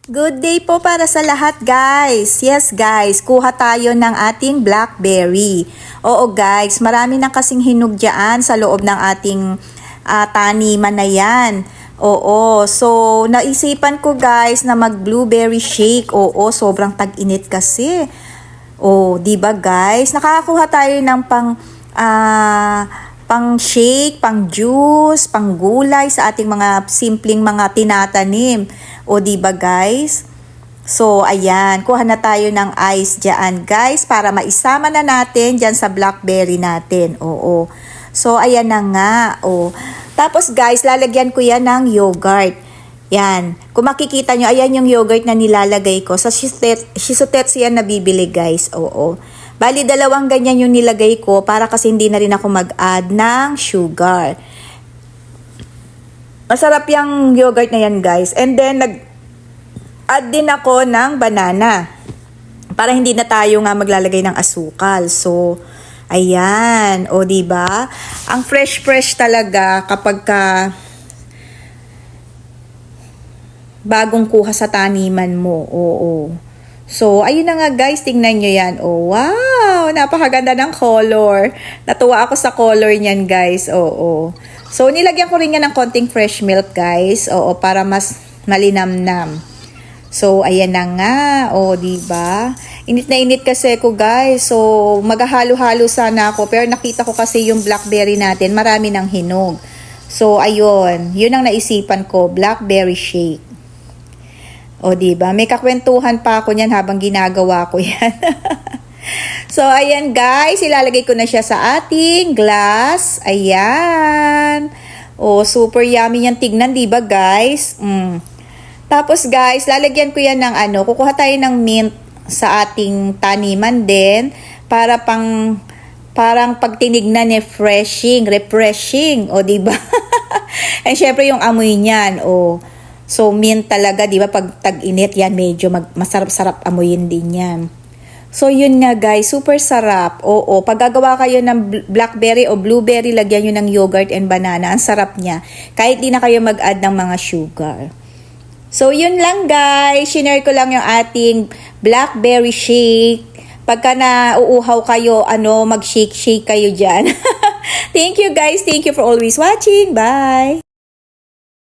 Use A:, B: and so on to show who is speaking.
A: Good day po para sa lahat guys. Yes guys, kuha tayo ng ating blackberry. Oo guys, marami na kasing hinog dyan sa loob ng ating taniman na yan. Oo, so naisipan ko guys na mag blueberry shake. Oo, sobrang tag-init kasi. Oh, 'di ba guys? Nakakakuha tayo ng pang shake, pang juice, pang gulay sa ating mga simpleng mga tinatanim. O di ba guys? So ayan, kuha na tayo ng ice diyan guys para maisama na natin diyan sa blackberry natin. Oo. So ayan na nga. Oh. Tapos guys, lalagyan ko yan ng yogurt. Yan. Kung makikita nyo, ayan yung yogurt na nilalagay ko. Sa Shisutetsu yan nabibili guys. Oo. Bali, 2 ganyan yung nilagay ko para kasi hindi na rin ako mag-add ng sugar. Masarap yung yogurt na yan guys. And then, nag-add din ako ng banana. Para hindi na tayo nga maglalagay ng asukal. So, ayan. O, diba? Ang fresh-fresh talaga kapag bagong kuha sa taniman mo. Oo. So, ayun na nga guys, tingnan nyo yan. Oh, wow! Napakaganda ng color. Natuwa ako sa color niyan guys. Oo. So, nilagyan ko rin yan ng konting fresh milk guys. Oo, para mas malinamnam. So, ayan na nga. O, diba? Init na init kasi ko guys. So, maghahalo-halo sana ako. Pero nakita ko kasi yung blackberry natin, marami ng hinog. So, ayun. Yun ang naisipan ko, blackberry shake. O, diba? May kakwentuhan pa ako niyan habang ginagawa ko yan. So, ayan guys. Ilalagay ko na siya sa ating glass. Ayan. O, super yummy yan tignan, diba guys? Tapos guys, lalagyan ko yan ng kukuha tayo ng mint sa ating taniman din. Para parang pag tinignan refreshing. O, diba? And syempre yung amoy niyan. O, so, mint talaga, di ba? Pag tag-init yan, medyo masarap-sarap amoyin din yan. So, yun nga guys, super sarap. Oo, pag gagawa kayo ng blackberry o blueberry, lagyan nyo ng yogurt and banana. Ang sarap niya. Kahit di na kayo mag-add ng mga sugar. So, yun lang guys. Shinare ko lang yung ating blackberry shake. Pagka nauuhaw kayo, mag-shake-shake kayo dyan. Thank you guys. Thank you for always watching. Bye!